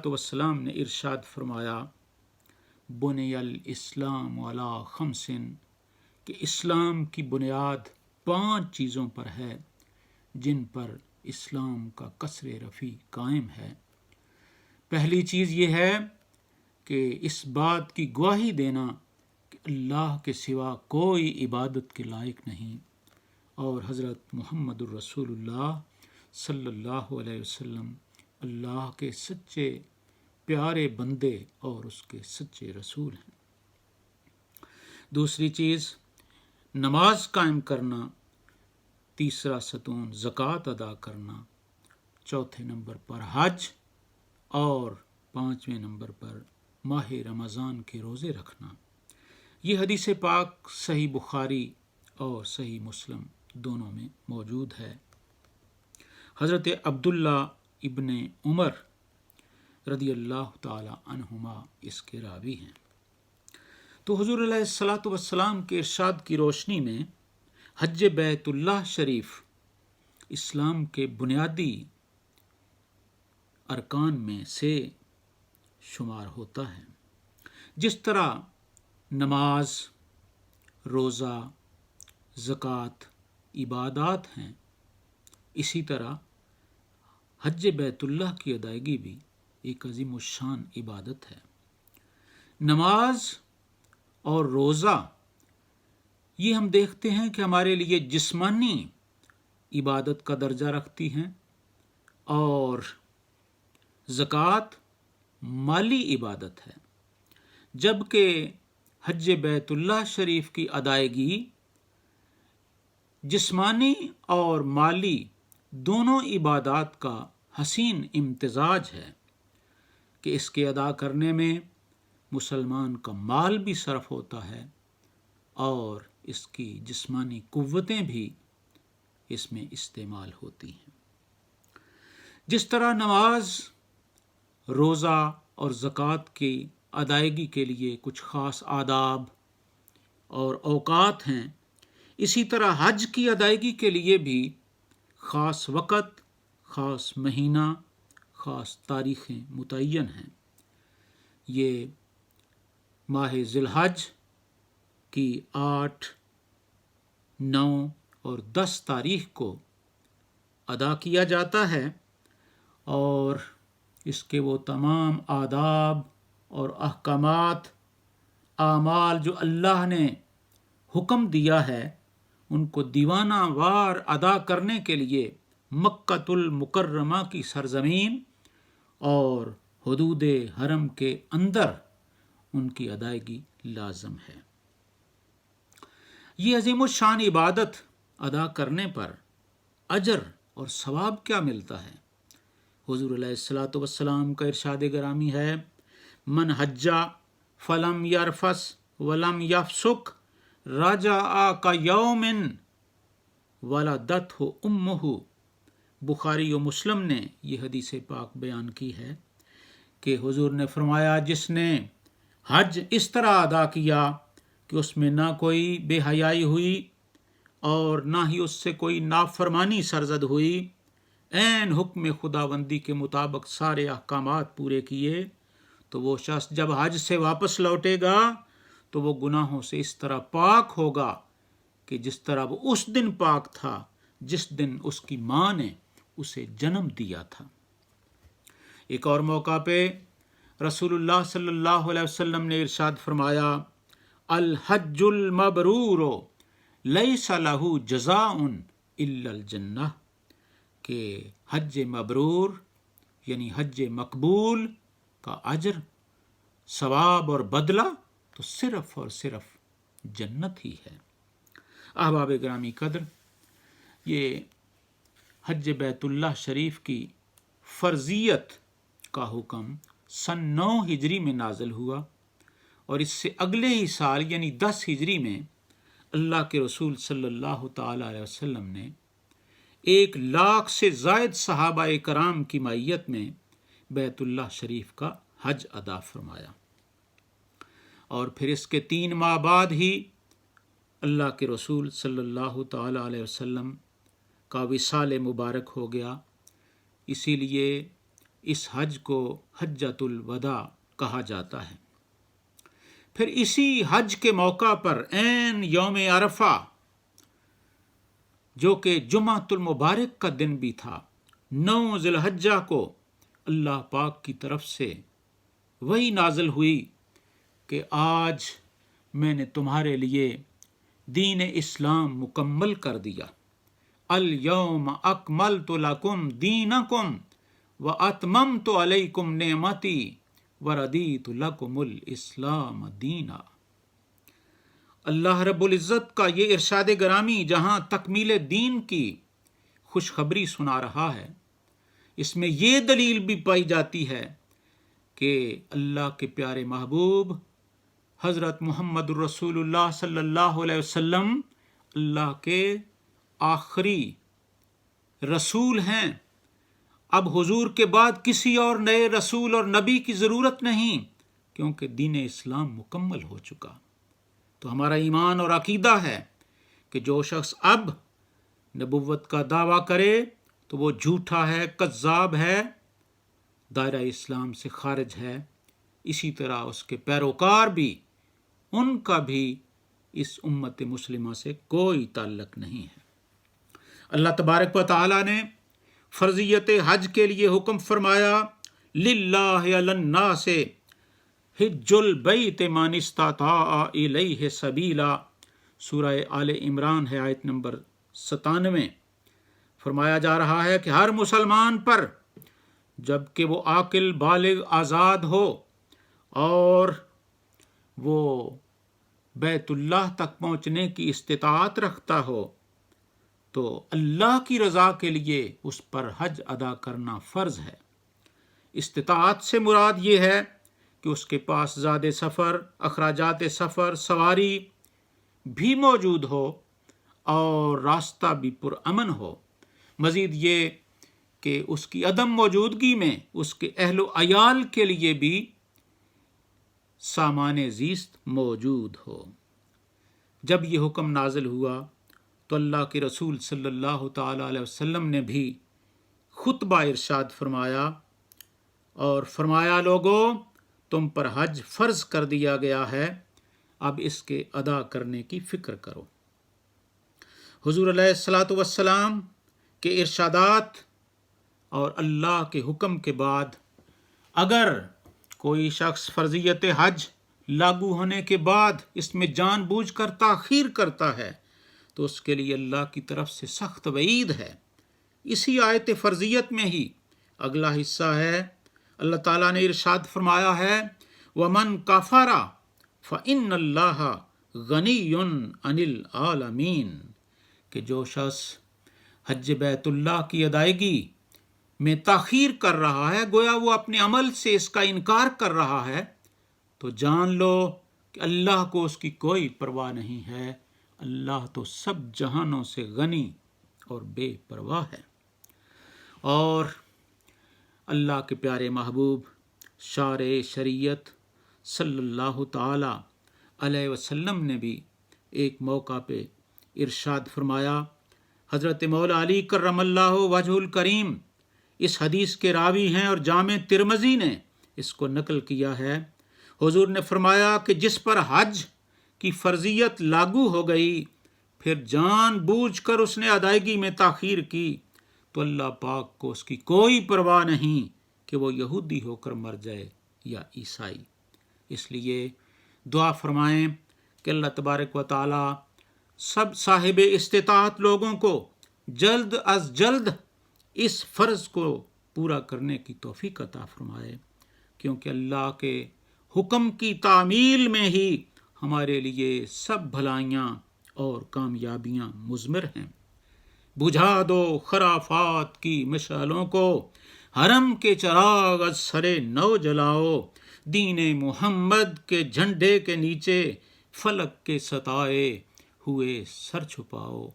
والسلام نے ارشاد فرمایا بنی الاسلام علی خمسن کہ اسلام کی بنیاد 5 چیزوں پر ہے جن پر اسلام کا قصر رفیع قائم ہے۔ پہلی چیز یہ ہے کہ اس بات کی گواہی دینا کہ اللہ کے سوا کوئی عبادت کے لائق نہیں اور حضرت محمد الرسول اللہ صلی اللہ علیہ وسلم اللہ کے سچے پیارے بندے اور اس کے سچے رسول ہیں۔ دوسری چیز نماز قائم کرنا، تیسرا ستون زکوٰۃ ادا کرنا، چوتھے نمبر پر حج اور 5ویں نمبر پر ماہ رمضان کے روزے رکھنا۔ یہ حدیث پاک صحیح بخاری اور صحیح مسلم دونوں میں موجود ہے۔ حضرت عبداللہ ابن عمر رضی اللہ تعالی عنہما اس کے راوی ہیں۔ تو حضور علیہ الصلاۃ والسلام کے ارشاد کی روشنی میں حج بیت اللہ شریف اسلام کے بنیادی ارکان میں سے شمار ہوتا ہے۔ جس طرح نماز، روزہ، زکوٰۃ عبادات ہیں، اسی طرح حج بیت اللہ کی ادائیگی بھی ایک عظیم الشان عبادت ہے۔ نماز اور روزہ یہ ہم دیکھتے ہیں کہ ہمارے لیے جسمانی عبادت کا درجہ رکھتی ہیں اور زکوٰۃ مالی عبادت ہے، جبکہ حج بیت اللہ شریف کی ادائیگی جسمانی اور مالی دونوں عبادات کا حسین امتزاج ہے کہ اس کے ادا کرنے میں مسلمان کا مال بھی صرف ہوتا ہے اور اس کی جسمانی قوتیں بھی اس میں استعمال ہوتی ہیں۔ جس طرح نماز، روزہ اور زکوٰۃ کی ادائیگی کے لیے کچھ خاص آداب اور اوقات ہیں، اسی طرح حج کی ادائیگی کے لیے بھی خاص وقت، خاص مہینہ، خاص تاریخیں متعین ہیں۔ یہ ماہ ذی الحج کی 8، 9 اور 10 تاریخ کو ادا کیا جاتا ہے اور اس کے وہ تمام آداب اور احکامات، اعمال جو اللہ نے حکم دیا ہے، ان کو دیوانہ وار ادا کرنے کے لیے مکۃ المکرمہ کی سرزمین اور حدود حرم کے اندر ان کی ادائیگی لازم ہے۔ یہ عظیم الشان عبادت ادا کرنے پر اجر اور ثواب کیا ملتا ہے؟ حضور علیہ الصلاۃ والسلام کا ارشاد گرامی ہے من حج فلم یرفث ولم یفسق رجع کیوم ولدتہ امہ۔ بخاری و مسلم نے یہ حدیث پاک بیان کی ہے کہ حضور نے فرمایا جس نے حج اس طرح ادا کیا کہ اس میں نہ کوئی بے حیائی ہوئی اور نہ ہی اس سے کوئی نافرمانی سرزد ہوئی، عین حکم خداوندی کے مطابق سارے احکامات پورے کیے، تو وہ شخص جب حج سے واپس لوٹے گا تو وہ گناہوں سے اس طرح پاک ہوگا کہ جس طرح وہ اس دن پاک تھا جس دن اس کی ماں نے اسے جنم دیا تھا۔ ایک اور موقع پہ رسول اللہ صلی اللہ علیہ وسلم نے ارشاد فرمایا الحج المبرور لیس لہ جزاء الا الجنہ، کہ حج مبرور یعنی حج مقبول کا اجر، ثواب اور بدلہ تو صرف اور صرف جنت ہی ہے۔ احباب گرامی قدر، یہ حج بیت اللہ شریف کی فرضیت کا حکم سن 9 ہجری میں نازل ہوا اور اس سے اگلے ہی سال یعنی 10 ہجری میں اللہ کے رسول صلی اللہ تعالی علیہ وسلم نے 1,00,000 سے زائد صحابہ کرام کی معیت میں بیت اللہ شریف کا حج ادا فرمایا، اور پھر اس کے 3 ماہ بعد ہی اللہ کے رسول صلی اللہ تعالی علیہ وسلم کا وصال مبارک ہو گیا۔ اسی لیے اس حج کو حجۃ الوداع کہا جاتا ہے۔ پھر اسی حج کے موقع پر عین یوم عرفہ، جو کہ جمعۃ المبارک کا دن بھی تھا، 9 ذی الحجہ کو اللہ پاک کی طرف سے وہی نازل ہوئی کہ آج میں نے تمہارے لیے دین اسلام مکمل کر دیا۔ الیوم اکملت لکم دینکم واتممت علیکم نعمتی وردیت لکم الاسلام دینا۔ اللہ رب العزت کا یہ ارشاد گرامی جہاں تکمیل دین کی خوشخبری سنا رہا ہے، اس میں یہ دلیل بھی پائی جاتی ہے کہ اللہ کے پیارے محبوب حضرت محمد الرسول اللہ صلی اللہ علیہ وسلم اللہ کے آخری رسول ہیں۔ اب حضور کے بعد کسی اور نئے رسول اور نبی کی ضرورت نہیں، کیونکہ دین اسلام مکمل ہو چکا۔ تو ہمارا ایمان اور عقیدہ ہے کہ جو شخص اب نبوت کا دعویٰ کرے تو وہ جھوٹا ہے، کذاب ہے، دائرہ اسلام سے خارج ہے۔ اسی طرح اس کے پیروکار بھی، ان کا بھی اس امت مسلمہ سے کوئی تعلق نہیں ہے۔ اللہ تبارک و تعالی نے فرضیت حج کے لیے حکم فرمایا، للہ علی الناس حج البیت من استطاع الیہ سبیلا، سورہ آل عمران ہے، آیت نمبر 97۔ فرمایا جا رہا ہے کہ ہر مسلمان پر جب کہ وہ عاقل بالغ آزاد ہو اور وہ بیت اللہ تک پہنچنے کی استطاعت رکھتا ہو، تو اللہ کی رضا کے لیے اس پر حج ادا کرنا فرض ہے۔ استطاعت سے مراد یہ ہے کہ اس کے پاس زاد سفر، اخراجات سفر، سواری بھی موجود ہو اور راستہ بھی پرامن ہو۔ مزید یہ کہ اس کی عدم موجودگی میں اس کے اہل و عیال کے لیے بھی سامان زیست موجود ہو۔ جب یہ حکم نازل ہوا تو اللہ کے رسول صلی اللہ تعالی علیہ وسلم نے بھی خطبہ ارشاد فرمایا اور فرمایا، لوگو تم پر حج فرض کر دیا گیا ہے، اب اس کے ادا کرنے کی فکر کرو۔ حضور علیہ الصلاۃ والسلام کے ارشادات اور اللہ کے حکم کے بعد اگر کوئی شخص فرضیت حج لاگو ہونے کے بعد اس میں جان بوجھ کر تاخیر کرتا ہے تو اس کے لیے اللہ کی طرف سے سخت وعید ہے۔ اسی آیت فرضیت میں ہی اگلا حصہ ہے، اللہ تعالیٰ نے ارشاد فرمایا ہے، وَمَنْ كَفَرَ فَإِنَّ اللَّهَ غَنِيٌّ عَنِ الْعَالَمِينَ، کہ جو شخص حج بیت اللہ کی ادائیگی میں تاخیر کر رہا ہے، گویا وہ اپنے عمل سے اس کا انکار کر رہا ہے، تو جان لو کہ اللہ کو اس کی کوئی پرواہ نہیں ہے۔ اللہ تو سب جہانوں سے غنی اور بے پرواہ ہے۔ اور اللہ کے پیارے محبوب شارع شریعت صلی اللہ تعالی علیہ وسلم نے بھی ایک موقع پہ ارشاد فرمایا، حضرت مولا علی کرم اللہ وجہ الکریم اس حدیث کے راوی ہیں اور جامع ترمذی نے اس کو نقل کیا ہے۔ حضور نے فرمایا کہ جس پر حج کی فرضیت لاگو ہو گئی، پھر جان بوجھ کر اس نے ادائیگی میں تاخیر کی، تو اللہ پاک کو اس کی کوئی پرواہ نہیں کہ وہ یہودی ہو کر مر جائے یا عیسائی۔ اس لیے دعا فرمائیں کہ اللہ تبارک و تعالی سب صاحب استطاعت لوگوں کو جلد از جلد اس فرض کو پورا کرنے کی توفیق عطا فرمائے، کیونکہ اللہ کے حکم کی تعمیل میں ہی ہمارے لیے سب بھلائیاں اور کامیابیاں مضمر ہیں۔ بجھا دو خرافات کی مشعلوں کو، حرم کے چراغ از سر نو جلاؤ، دین محمد کے جھنڈے کے نیچے فلک کے ستائے ہوئے سر چھپاؤ۔